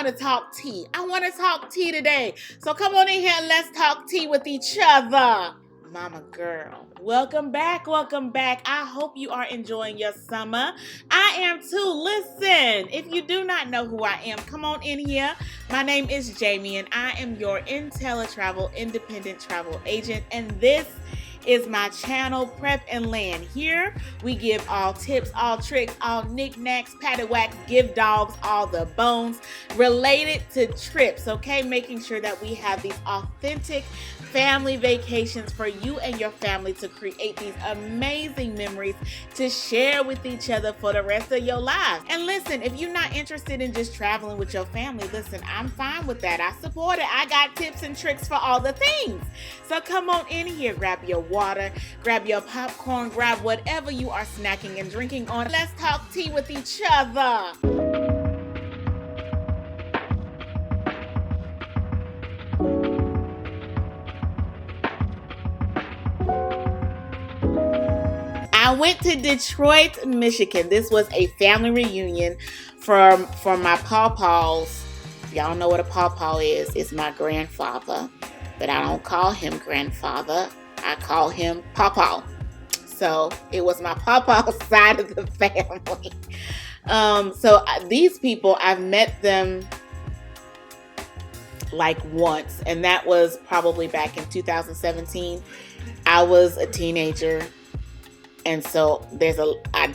want to talk tea. I want to talk tea today. So come on in here and let's talk tea with each other. Mama girl, welcome back. I hope you are enjoying your summer. I am too. Listen, if you do not know who I am, come on in here. My name is Jamie and I am your IntelliTravel independent travel agent, and this is my channel, Prep and Land. Here we give all tips, all tricks, all knickknacks, paddywhacks, give dogs all the bones related to trips, okay? Making sure that we have these authentic family vacations for you and your family to create these amazing memories to share with each other for the rest of your life. And listen, if you're not interested in just traveling with your family, listen, I'm fine with that. I support it. I got tips and tricks for all the things. So come on in here, grab your water, grab your popcorn, grab whatever you are snacking and drinking on. Let's talk tea with each other. I went to Detroit, Michigan. This was a family reunion from my pawpaws. Y'all know what a pawpaw is. It's my grandfather, but I don't call him grandfather. I call him pawpaw. So it was my pawpaw side of the family. These people, I've met them like once, and that was probably back in 2017. I was a teenager. And so I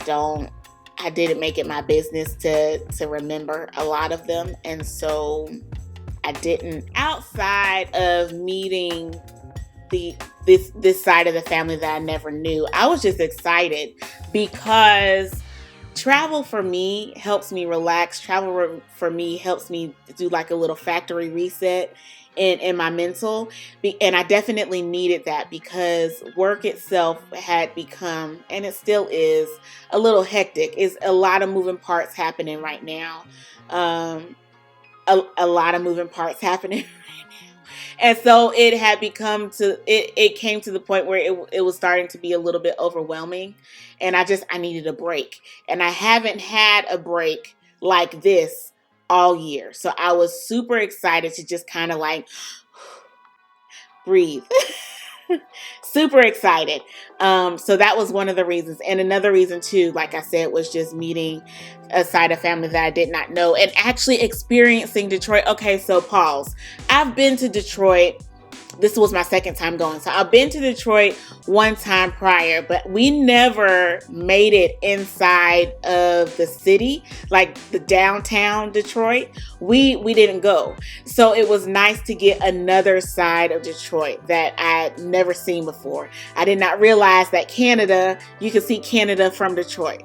didn't make it my business to remember a lot of them. And so I didn't. Outside of meeting this side of the family that I never knew, I was just excited because travel for me helps me relax. Travel for me helps me do like a little factory reset in my mental, and I definitely needed that because work itself had become, and it still is, a little hectic. It's a lot of moving parts happening right now. A lot of moving parts happening right now. And so it had become it came to the point where it was starting to be a little bit overwhelming, and I needed a break, and I haven't had a break like this all year. So I was super excited to just kind of like breathe. Super excited. So that was one of the reasons. And another reason too, like I said, was just meeting a side of family that I did not know and actually experiencing Detroit. Okay, so pause. I've been to Detroit. This was my second time going. So I've been to Detroit one time prior, but we never made it inside of the city, like the downtown Detroit. We didn't go. So it was nice to get another side of Detroit that I'd never seen before. I did not realize that you can see Canada from Detroit.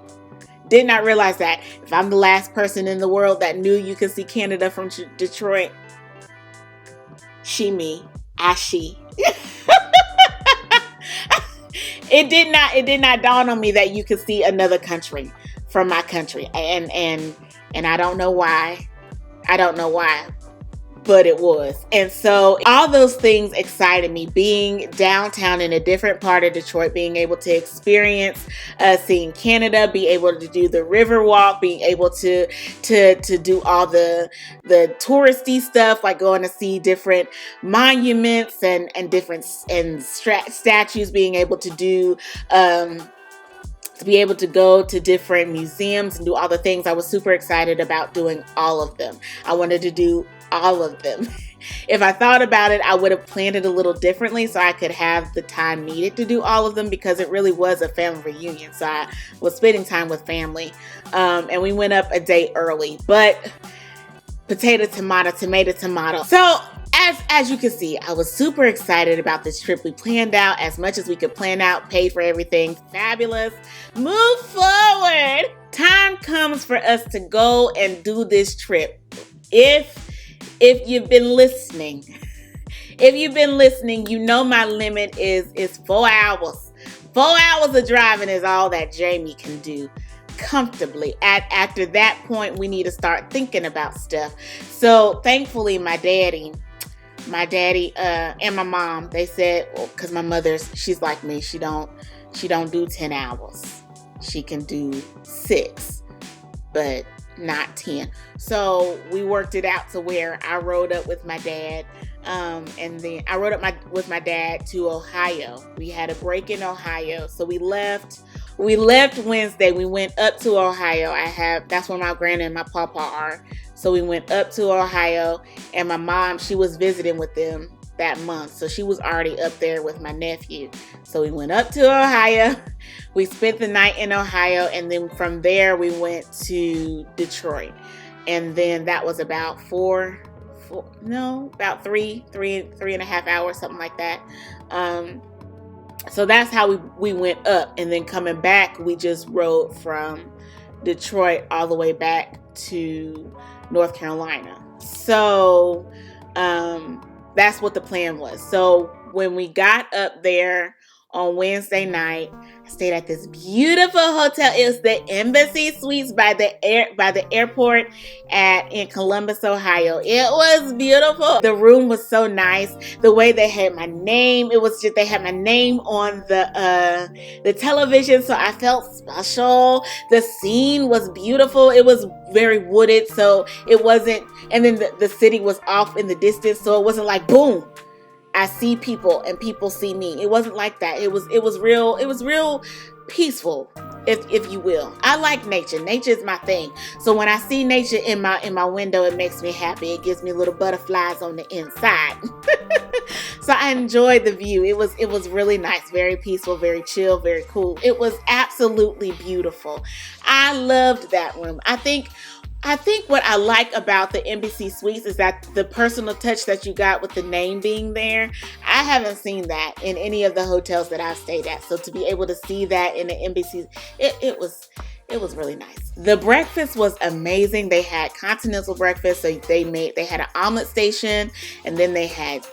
Did not realize that. If I'm the last person in the world that knew you could see Canada from Detroit, me. She. It did not dawn on me that you could see another country from my country, and I don't know why. But it was. And so all those things excited me. Being downtown in a different part of Detroit, being able to experience seeing Canada, be able to do the river walk, being able to do all the touristy stuff, like going to see different monuments and different statues, being able to do to be able to go to different museums and do all the things. I was super excited about doing all of them. I wanted to do all of them. If I thought about it, I would have planned it a little differently so I could have the time needed to do all of them, because it really was a family reunion. So I was spending time with family. And we went up a day early, but potato, tomato. So as you can see, I was super excited about this trip. We planned out as much as we could plan out, paid for everything. Fabulous. Move forward. Time comes for us to go and do this trip. If you've been listening, you know my limit is 4 hours. 4 hours of driving is all that Jamie can do comfortably. After that point, we need to start thinking about stuff. So thankfully, my daddy and my mom, they said, because my she's like me, she don't do 10 hours. She can do 6, but not 10. So we worked it out to where I rode up with my dad. And then I rode up with my dad to Ohio. We had a break in Ohio. So we left Wednesday. We went up to Ohio. That's where my grandma and my papa are. So we went up to Ohio, and my mom, she was visiting with them that month. So she was already up there with my nephew. So we went up to Ohio. We spent the night in Ohio, and then from there we went to Detroit. And then that was about about three and a half hours, something like that. So that's how we went up. And then coming back, we just rode from Detroit all the way back to North Carolina. So that's what the plan was. So when we got up there on Wednesday night, I stayed at this beautiful hotel. It was the Embassy Suites by the airport in Columbus, Ohio. It was beautiful. The room was so nice. The way they had my name, they had my name on the television, so I felt special. The scene was beautiful. It was very wooded, so it wasn't. And then the city was off in the distance, so it wasn't like boom, I see people and people see me. It wasn't like that. It was real peaceful, if you will. I like nature. Nature is my thing. So when I see nature in my window, it makes me happy. It gives me little butterflies on the inside. So I enjoyed the view. It was really nice, very peaceful, very chill, very cool. It was absolutely beautiful. I loved that room. I think what I like about the Embassy Suites is that the personal touch that you got with the name being there. I haven't seen that in any of the hotels that I've stayed at. So to be able to see that in the Embassy, it was really nice. The breakfast was amazing. They had continental breakfast. So they had an omelet station, and then they had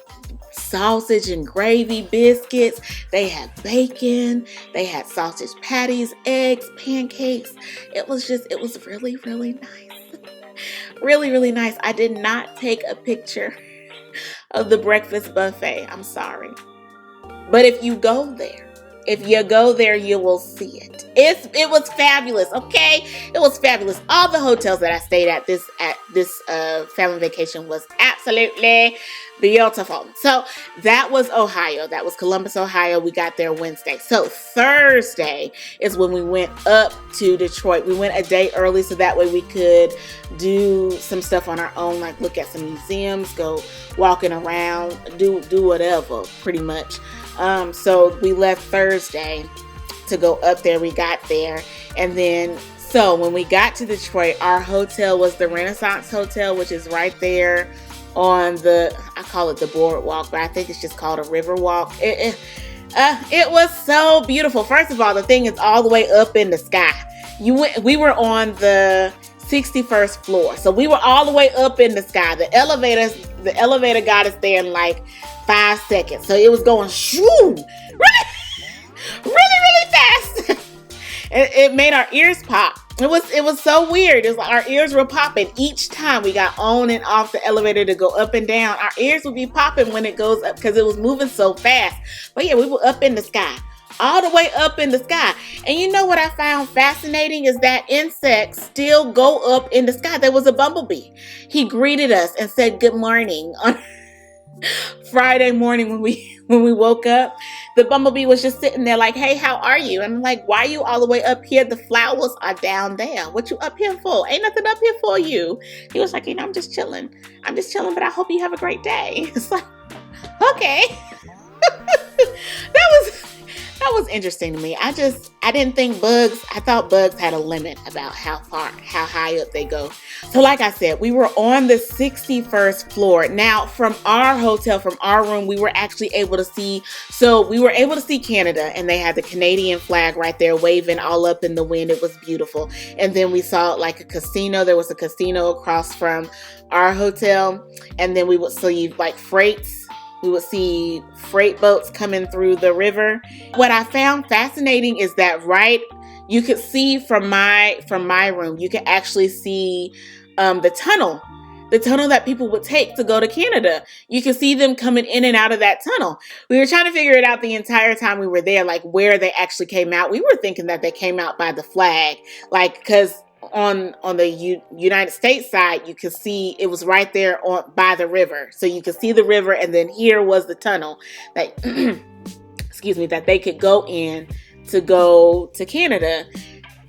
sausage and gravy biscuits. They had bacon. They had sausage patties, eggs, pancakes. It was really, really nice. Really, really nice. I did not take a picture of the breakfast buffet. I'm sorry. But if you go there, you will see it. It was fabulous, okay? It was fabulous. All the hotels that I stayed at this family vacation was absolutely beautiful. So that was Ohio. That was Columbus, Ohio. We got there Wednesday. So Thursday is when we went up to Detroit. We went a day early so that way we could do some stuff on our own, like look at some museums, go walking around, do whatever, pretty much. So we left Thursday to go up there. We got there, and then so when we got to Detroit, our hotel was the Renaissance Hotel, which is right there on I call it the boardwalk, but I think it's just called a river walk. It was so beautiful. First of all, the thing is all the way up in the sky. We were on the 61st floor, so we were all the way up in the sky. The elevator got us there in like 5 seconds, so it was going shoo, really fast. It made our ears pop. It was so weird. It was like our ears were popping each time we got on and off the elevator to go up and down. Our ears would be popping when it goes up because it was moving so fast. But yeah, we were up in the sky, all the way up in the sky. And you know what I found fascinating is that insects still go up in the sky. There was a bumblebee. He greeted us and said good morning on Friday morning when we woke up. The bumblebee was just sitting there like, hey, how are you? And I'm like, why are you all the way up here? The flowers are down there. What you up here for? Ain't nothing up here for you. He was like, I'm just chilling, but I hope you have a great day. It's like, okay. That was interesting to me. I didn't think I thought bugs had a limit about how high up they go. So like I said, we were on the 61st floor. Now from our hotel, from our room, we were actually able to see Canada, and they had the Canadian flag right there waving all up in the wind. It was beautiful. And then we saw like a casino. There was a casino across from our hotel. And then we would see like freights. We would see freight boats coming through the river. What I found fascinating is that you could see from my room, you could actually see the tunnel that people would take to go to Canada. You could see them coming in and out of that tunnel. We were trying to figure it out the entire time we were there, like where they actually came out. We were thinking that they came out by the flag, like because on the United States side, you could see it was right there on by the river. So you could see the river, and then here was the tunnel that excuse me, that they could go in to go to Canada.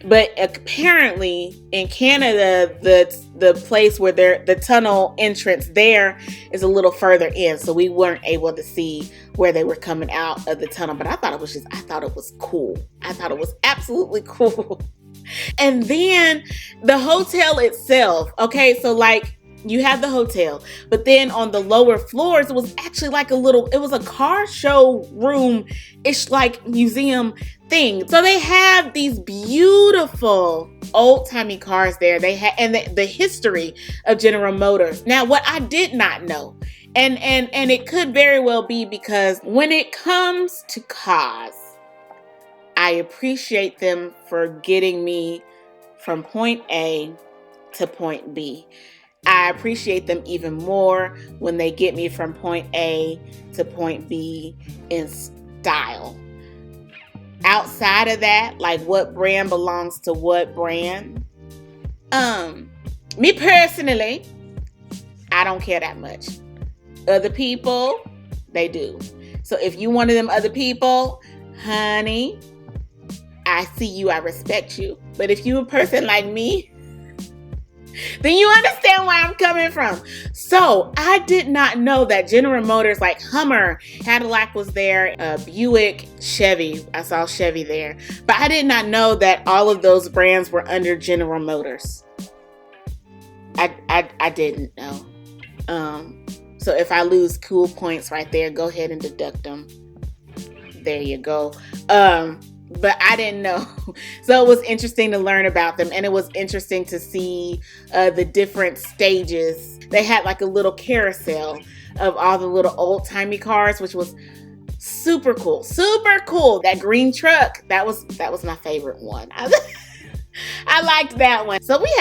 But apparently in Canada, the place where the tunnel entrance there is a little further in, so we weren't able to see where they were coming out of the tunnel. But I thought it was cool. I thought it was absolutely cool. And then the hotel itself. Okay, so like you have the hotel, but then on the lower floors, it was actually like it was a car show room-ish, like museum thing. So they have these beautiful old-timey cars there. They had, and the history of General Motors. Now, what I did not know, and it could very well be because when it comes to cars, I appreciate them for getting me from point A to point B. I appreciate them even more when they get me from point A to point B in style. Outside of that, like what brand belongs to what brand, me personally, I don't care that much. Other people, they do. So if you one of them other people, honey, I see you, I respect you. But if you a person like me, then you understand where I'm coming from. So I did not know that General Motors, like Hummer, Cadillac was there, Buick, Chevy. I saw Chevy there. But I did not know that all of those brands were under General Motors. I didn't know. So if I lose cool points right there, go ahead and deduct them. There you go. But I didn't know. So it was interesting to learn about them. And it was interesting to see the different stages. They had like a little carousel of all the little old-timey cars, which was super cool. Super cool. That green truck, that was my favorite one. I liked that one. So we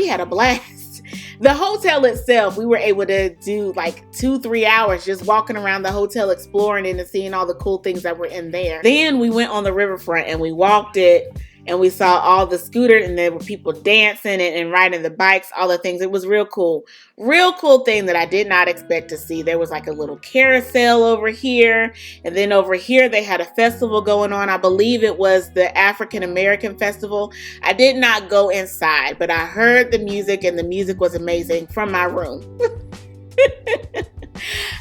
had a blast. The hotel itself, we were able to do like 2-3 hours just walking around the hotel, exploring it and seeing all the cool things that were in there. Then we went on the riverfront and we walked it and we saw all the scooters and there were people dancing and riding the bikes, all the things. It was real cool. Real cool thing that I did not expect to see. There was like a little carousel over here. And then over here, they had a festival going on. I believe it was the African American Festival. I did not go inside, but I heard the music and the music was amazing from my room.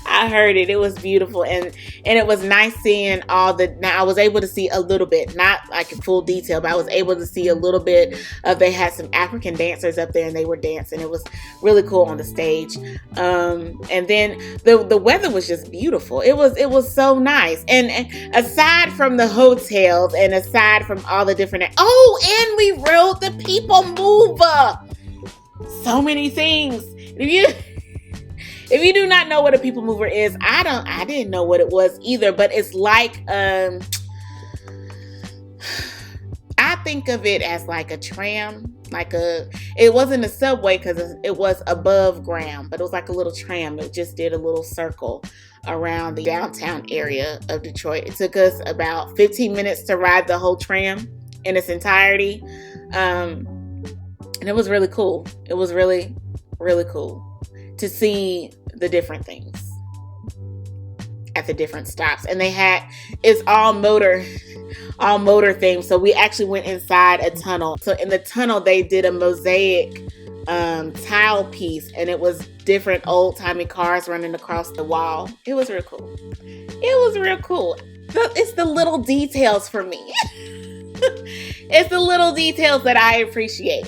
I heard it. It was beautiful. And it was nice seeing now I was able to see a little bit, not like in full detail, but I was able to see a little bit of, they had some African dancers up there and they were dancing. It was really cool on the stage. And then the weather was just beautiful. It was so nice. And aside from the hotels and aside from all the different, and we rode the People Mover. So many things. If you do not know what a people mover is, I didn't know what it was either, but it's like, I think of it as like a tram, it wasn't a subway because it was above ground, but it was like a little tram. It just did a little circle around the downtown area of Detroit. It took us about 15 minutes to ride the whole tram in its entirety. And it was really cool. It was really, really cool to see the different things at the different stops. And it's all motor themed. So we actually went inside a tunnel. So in the tunnel, they did a mosaic tile piece, and it was different old-timey cars running across the wall. It was real cool. It was real cool. It's the little details for me. It's the little details that I appreciate.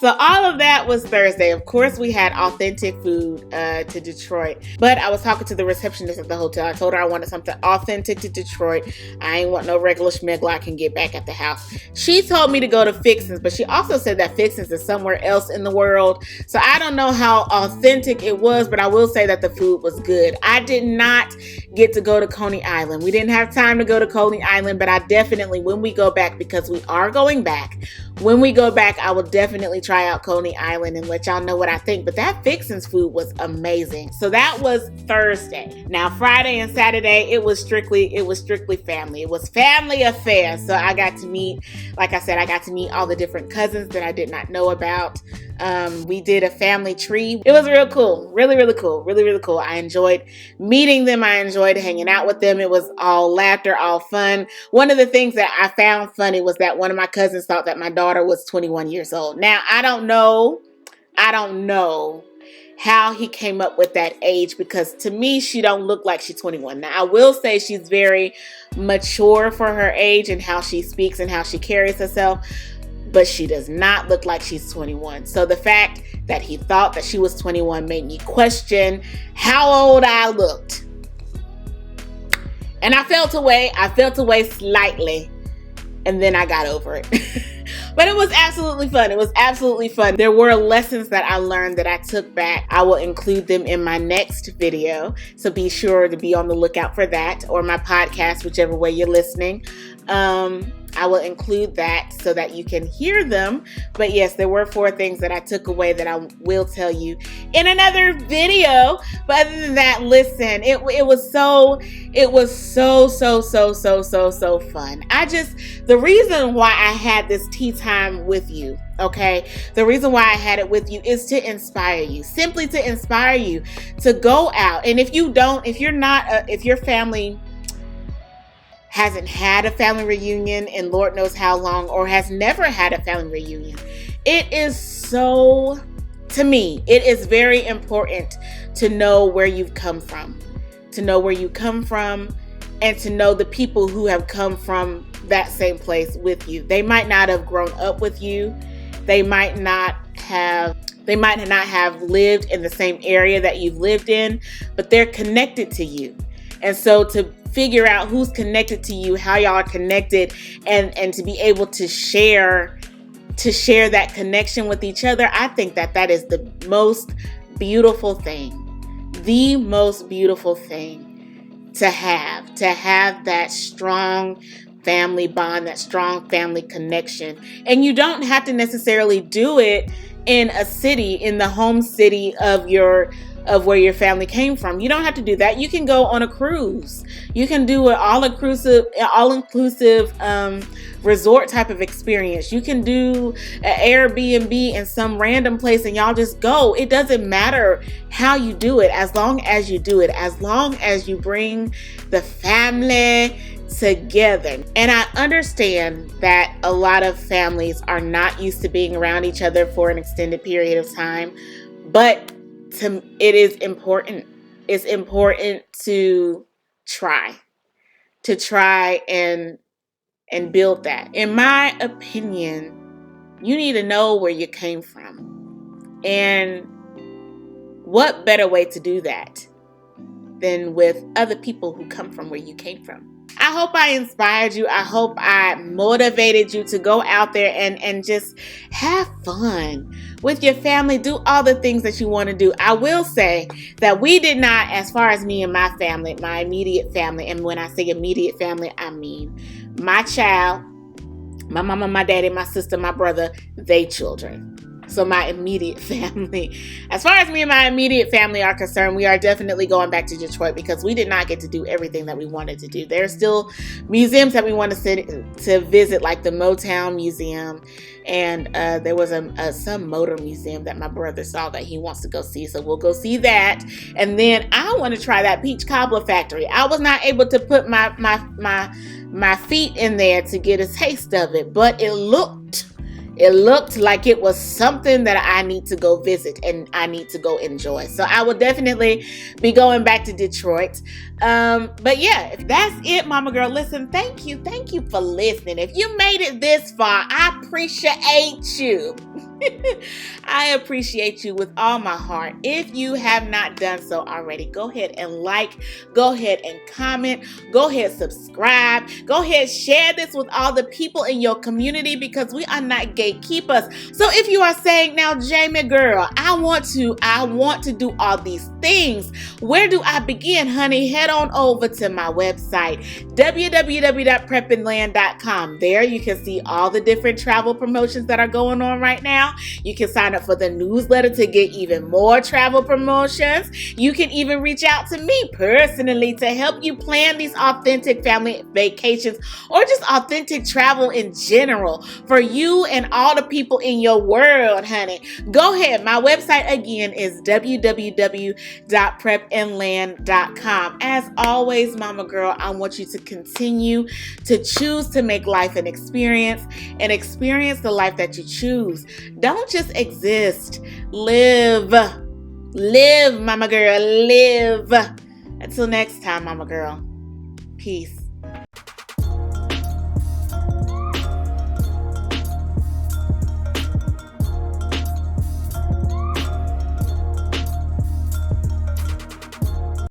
So all of that was Thursday. Of course, we had authentic food to Detroit. But I was talking to the receptionist at the hotel. I told her I wanted something authentic to Detroit. I ain't want no regular schmegler I can get back at the house. She told me to go to Fixin's, but she also said that Fixin's is somewhere else in the world. So I don't know how authentic it was, but I will say that the food was good. I did not get to go to Coney Island. We didn't have time to go to Coney Island, but I definitely, when we go back, because we are going back, when we go back, I will definitely try out Coney Island and let y'all know what I think. But that Fixins food was amazing. So that was Thursday. Now Friday and Saturday, it was strictly family. It was family affair. So I got to meet, like I said, I got to meet all the different cousins that I did not know about. We did a family tree. It was real cool. Really, really cool. Really, really cool. I enjoyed meeting them. I enjoyed hanging out with them. It was all laughter, all fun. One of the things that I found funny was that one of my cousins thought that my daughter was 21 years old. Now, I don't know how he came up with that age, because to me, she don't look like she's 21. Now, I will say she's very mature for her age and how she speaks and how she carries herself, but she does not look like she's 21. So the fact that he thought that she was 21 made me question how old I looked. And I felt away slightly, and then I got over it. But it was absolutely fun. It was absolutely fun. There were lessons that I learned that I took back. I will include them in my next video, so be sure to be on the lookout for that, or my podcast, whichever way you're listening. I will include that so that you can hear them. But yes, there were 4 things that I took away that I will tell you in another video. But other than that, listen, it was so fun. The reason why I had this tea time with you, okay? The reason why I had it with you is to inspire you, simply to inspire you to go out. And if your family hasn't had a family reunion in Lord knows how long, or has never had a family reunion, to me, it is very important to know where you've come from, and to know the people who have come from that same place with you. They might not have grown up with you. They might not have lived in the same area that you've lived in, but they're connected to you. And so to figure out who's connected to you, how y'all are connected, and to be able to share that connection with each other, I think that is the most beautiful thing to have that strong family bond, that strong family connection. And you don't have to necessarily do it in a city, in the home city of where your family came from. You don't have to do that. You can go on a cruise. You can do an all-inclusive resort type of experience. You can do an Airbnb in some random place and y'all just go. It doesn't matter how you do it, as long as you do it, as long as you bring the family together. And I understand that a lot of families are not used to being around each other for an extended period of time, but it is important. It's important to try and build that. In my opinion, you need to know where you came from. And what better way to do that than with other people who come from where you came from? I hope I inspired you. I hope I motivated you to go out there and just have fun with your family. Do all the things that you want to do. I will say that we did not, as far as me and my family, my immediate family, and when I say immediate family, I mean my child, my mama, my daddy, my sister, my brother, they children. So my immediate family. As far as me and my immediate family are concerned, we are definitely going back to Detroit because we did not get to do everything that we wanted to do. There are still museums that we want to visit, like the Motown Museum. And there was some motor museum that my brother saw that he wants to go see. So we'll go see that. And then I want to try that peach cobbler factory. I was not able to put my feet in there to get a taste of it, but it looked like it was something that I need to go visit and I need to go enjoy. So I will definitely be going back to Detroit. But yeah, if that's it, Mama Girl, listen, thank you for listening. If you made it this far, I appreciate you. I appreciate you with all my heart. If you have not done so already, go ahead and like, go ahead and comment, go ahead, subscribe, go ahead, share this with all the people in your community, because we are not gatekeepers. So if you are saying, now, Jamie girl, I want to do all these things, where do I begin, honey? Head on over to my website, www.prepandland.com. There you can see all the different travel promotions that are going on right now. You can sign up for the newsletter to get even more travel promotions. You can even reach out to me personally to help you plan these authentic family vacations, or just authentic travel in general for you and all the people in your world, honey. Go ahead. My website again is www.prepandland.com. As always, mama girl, I want you to continue to choose to make life an experience, and experience the life that you choose. Don't just exist. Live. Live, mama girl. Live. Until next time, mama girl. Peace.